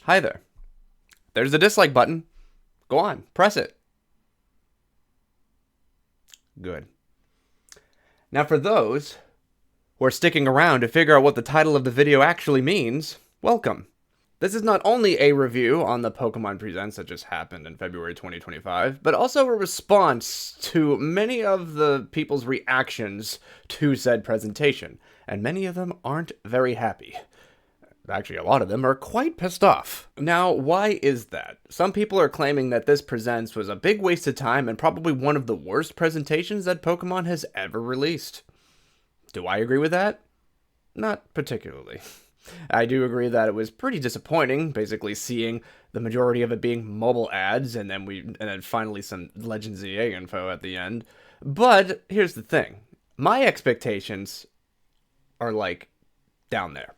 Hi there. There's the dislike button. Go on, press it. Good. Now for those who are sticking around to figure out what the title of the video actually means, welcome. This is not only a review on the Pokémon Presents that just happened in February 2025, but also a response to many of the people's reactions to said presentation, and many of them aren't very happy. Actually, a lot of them are quite pissed off. Now, why is that? Some people are claiming that this Presents was a big waste of time and probably one of the worst presentations that Pokemon has ever released. Do I agree with that? Not particularly. I do agree that it was pretty disappointing, basically seeing the majority of it being mobile ads and then finally some Legends EA info at the end. But here's the thing. My expectations are like down there.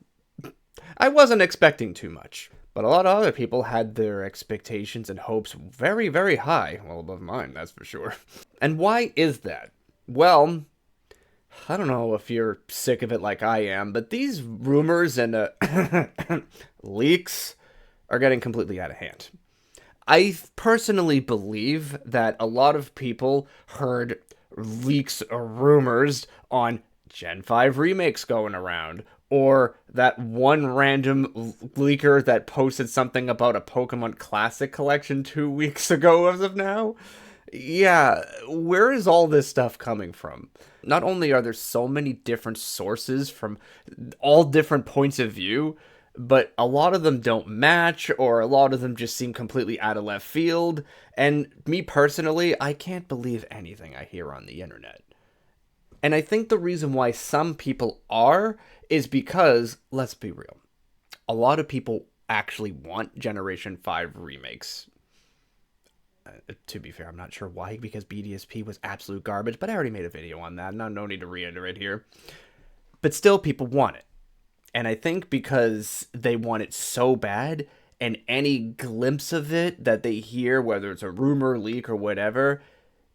I wasn't expecting too much, but a lot of other people had their expectations and hopes very, very high. Well, above mine, that's for sure. And why is that? Well, I don't know if you're sick of it like I am, but these rumors and leaks are getting completely out of hand. I personally believe that a lot of people heard leaks or rumors on Gen 5 remakes going around, or that one random leaker that posted something about a Pokemon Classic collection 2 weeks ago as of now. Yeah, where is all this stuff coming from? Not only are there so many different sources from all different points of view, but a lot of them don't match, or a lot of them just seem completely out of left field. And me personally, I can't believe anything I hear on the internet. And I think the reason why some people are is because, let's be real, a lot of people actually want Generation 5 remakes. To be fair, I'm not sure why, because BDSP was absolute garbage, but I already made a video on that, no need to reiterate here. But still, people want it. And I think because they want it so bad, and any glimpse of it that they hear, whether it's a rumor, leak, or whatever,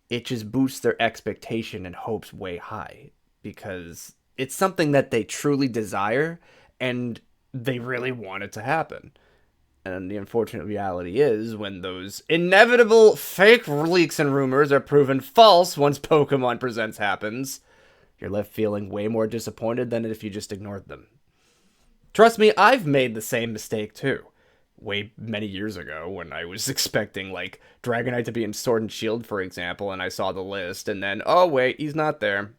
it just boosts their expectation and hopes way high, because it's something that they truly desire and they really want it to happen. And the unfortunate reality is, when those inevitable fake leaks and rumors are proven false once Pokemon Presents happens, you're left feeling way more disappointed than if you just ignored them. Trust me, I've made the same mistake too. Way many years ago, when I was expecting, like, Dragonite to be in Sword and Shield, for example, and I saw the list, and then, oh wait, he's not there.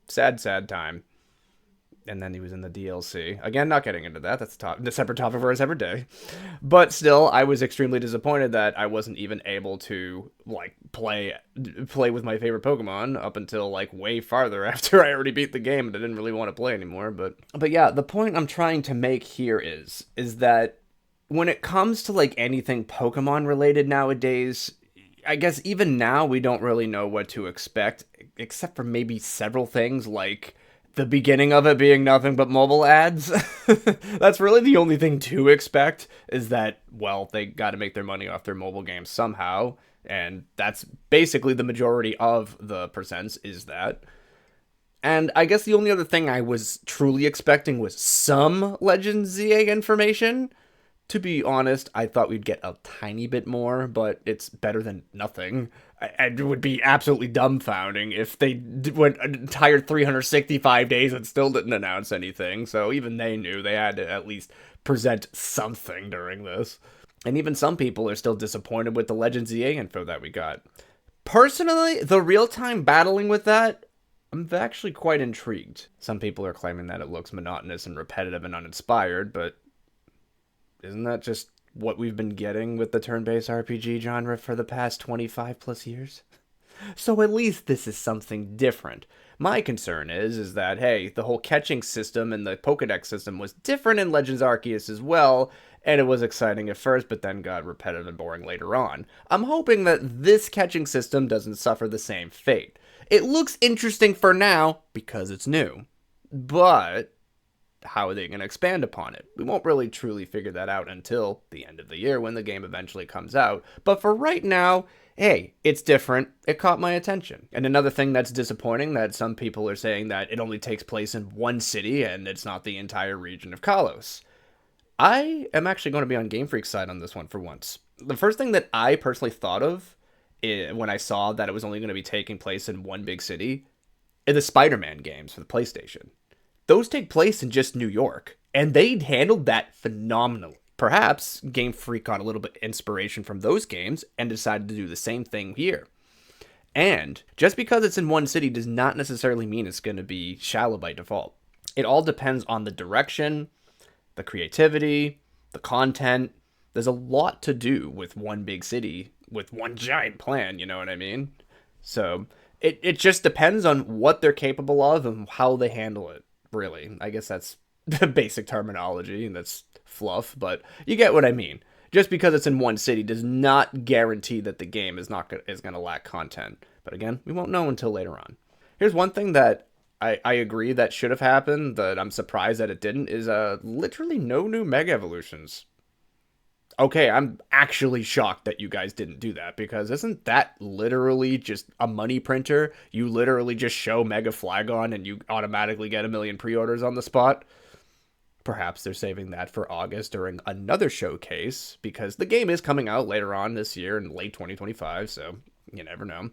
Sad, sad time. And then he was in the DLC. Again, not getting into that, that's a separate topic for a separate day. But still, I was extremely disappointed that I wasn't even able to, like, play with my favorite Pokemon up until, like, way farther after I already beat the game and I didn't really want to play anymore. But yeah, the point I'm trying to make here is that when it comes to, like, anything Pokemon related nowadays, I guess even now we don't really know what to expect, except for maybe several things, like the beginning of it being nothing but mobile ads. That's really the only thing to expect, is that, well, they got to make their money off their mobile games somehow, and that's basically the majority of the presents is that. And I guess the only other thing I was truly expecting was some Legends ZA information. To be honest, I thought we'd get a tiny bit more, but it's better than nothing. It would be absolutely dumbfounding if they went an entire 365 days and still didn't announce anything, so even they knew they had to at least present something during this. And even some people are still disappointed with the Legends EA info that we got. Personally, the real-time battling with that, I'm actually quite intrigued. Some people are claiming that it looks monotonous and repetitive and uninspired, but isn't that just what we've been getting with the turn-based RPG genre for the past 25 plus years? So at least this is something different. My concern is that, hey, the whole catching system and the Pokedex system was different in Legends Arceus as well, and it was exciting at first, but then got repetitive and boring later on. I'm hoping that this catching system doesn't suffer the same fate. It looks interesting for now, because it's new. But how are they going to expand upon it? We won't really truly figure that out until the end of the year when the game eventually comes out. But for right now, hey, it's different. It caught my attention. And another thing that's disappointing, that some people are saying that it only takes place in one city and it's not the entire region of Kalos. I am actually going to be on Game Freak's side on this one for once. The first thing that I personally thought of when I saw that it was only going to be taking place in one big city are the Spider-Man games for the PlayStation. Those take place in just New York, and they handled that phenomenally. Perhaps Game Freak got a little bit of inspiration from those games and decided to do the same thing here. And just because it's in one city does not necessarily mean it's going to be shallow by default. It all depends on the direction, the creativity, the content. There's a lot to do with one big city with one giant plan, you know what I mean? So it just depends on what they're capable of and how they handle it, really. I guess that's the basic terminology, and that's fluff, but you get what I mean. Just because it's in one city does not guarantee that the game is going to lack content. But again, we won't know until later on. Here's one thing that I agree that should have happened, that I'm surprised that it didn't, is literally no new Mega Evolutions. Okay, I'm actually shocked that you guys didn't do that, because isn't that literally just a money printer? You literally just show Mega Flagon and you automatically get 1 million pre-orders on the spot? Perhaps they're saving that for August during another showcase, because the game is coming out later on this year in late 2025, so you never know.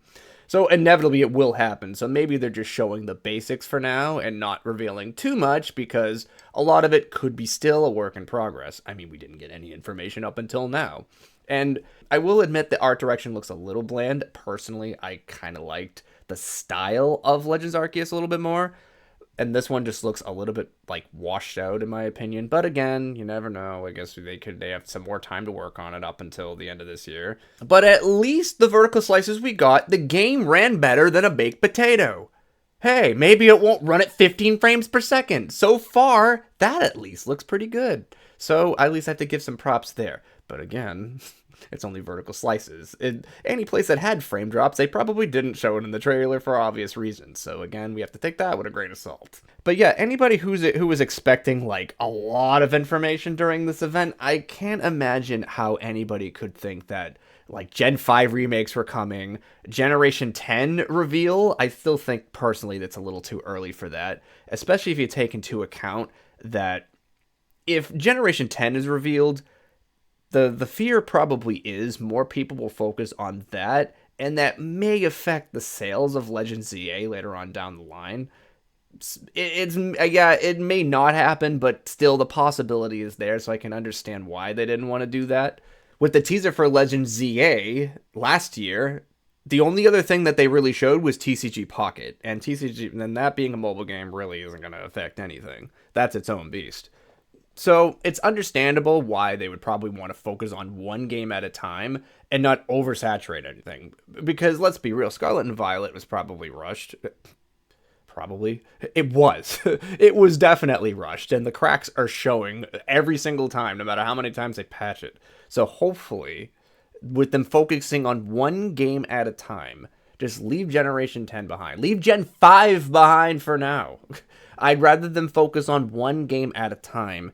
So inevitably it will happen, so maybe they're just showing the basics for now and not revealing too much, because a lot of it could be still a work in progress. I mean, we didn't get any information up until now. And I will admit the art direction looks a little bland. Personally, I kind of liked the style of Legends Arceus a little bit more. And this one just looks a little bit like washed out in my opinion. But again, you never know. I guess they have some more time to work on it up until the end of this year. But at least the vertical slices we got, the game ran better than a baked potato. Hey, maybe it won't run at 15 frames per second. So far, that at least looks pretty good. So I at least have to give some props there. But again, it's only vertical slices. Any place that had frame drops, they probably didn't show it in the trailer for obvious reasons. So again, we have to take that with a grain of salt. But yeah, anybody who was expecting like a lot of information during this event, I can't imagine how anybody could think that like Gen 5 remakes were coming. Generation 10 reveal, I still think personally that's a little too early for that, especially if you take into account that if Generation 10 is revealed, the fear probably is more people will focus on that, and that may affect the sales of Legends ZA later on down the line. It may not happen, but still the possibility is there, so I can understand why they didn't want to do that. With the teaser for Legends ZA last year, the only other thing that they really showed was TCG Pocket, and that being a mobile game really isn't going to affect anything. That's its own beast. So it's understandable why they would probably want to focus on one game at a time and not oversaturate anything. Because let's be real, Scarlet and Violet was probably rushed. Probably. It was. It was definitely rushed, and the cracks are showing every single time, no matter how many times they patch it. So hopefully, with them focusing on one game at a time, just leave Generation 10 behind. Leave Gen 5 behind for now. I'd rather them focus on one game at a time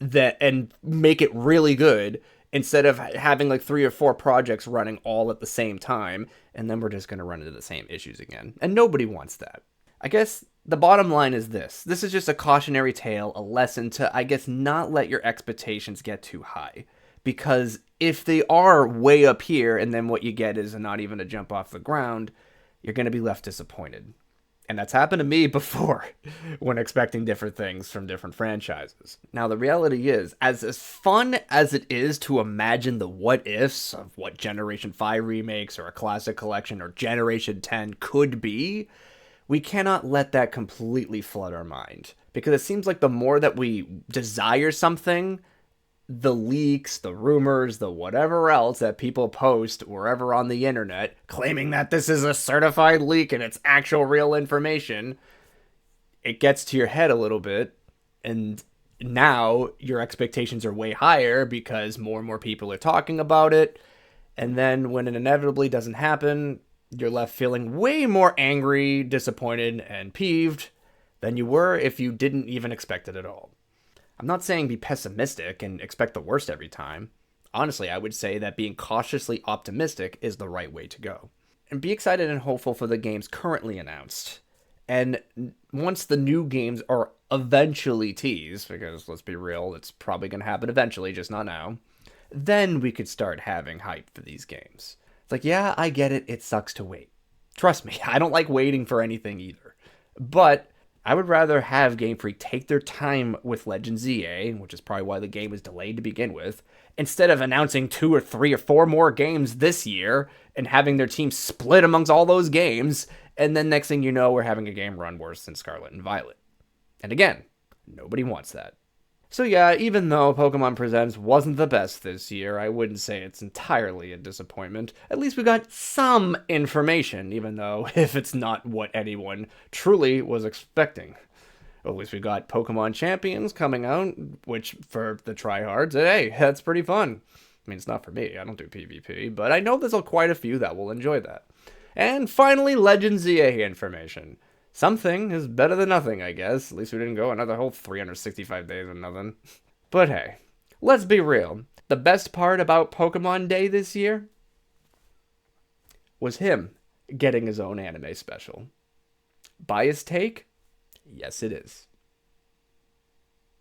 and make it really good, instead of having like 3 or 4 projects running all at the same time, and then we're just going to run into the same issues again. And nobody wants that. I guess the bottom line is this. This is just a cautionary tale, a lesson to, I guess, not let your expectations get too high. Because if they are way up here and then what you get is not even a jump off the ground, you're going to be left disappointed. And that's happened to me before when expecting different things from different franchises. Now, the reality is, as fun as it is to imagine the what-ifs of what Generation 5 remakes or a classic collection or Generation 10 could be, we cannot let that completely flood our mind. Because it seems like the more that we desire something, the leaks, the rumors, the whatever else that people post wherever on the internet, claiming that this is a certified leak and it's actual real information, it gets to your head a little bit, and now your expectations are way higher because more and more people are talking about it, and then when it inevitably doesn't happen, you're left feeling way more angry, disappointed, and peeved than you were if you didn't even expect it at all. I'm not saying be pessimistic and expect the worst every time. Honestly, I would say that being cautiously optimistic is the right way to go. And be excited and hopeful for the games currently announced. And once the new games are eventually tease, because let's be real, it's probably going to happen eventually, just not now, then we could start having hype for these games. It's like, yeah, I get it. It sucks to wait. Trust me, I don't like waiting for anything either. But I would rather have Game Freak take their time with Legends EA, which is probably why the game was delayed to begin with, instead of announcing 2 or 3 or 4 more games this year and having their team split amongst all those games, and then next thing you know, we're having a game run worse than Scarlet and Violet. And again, nobody wants that. So yeah, even though Pokemon Presents wasn't the best this year, I wouldn't say it's entirely a disappointment. At least we got some information, even though if it's not what anyone truly was expecting. At least we got Pokemon Champions coming out, which for the tryhards, hey, that's pretty fun. I mean, it's not for me, I don't do PvP, but I know there's quite a few that will enjoy that. And finally, Legends EA information. Something is better than nothing, I guess. At least we didn't go another whole 365 days with nothing. But hey, let's be real. The best part about Pokemon Day this year was him getting his own anime special. Biased take? Yes, it is.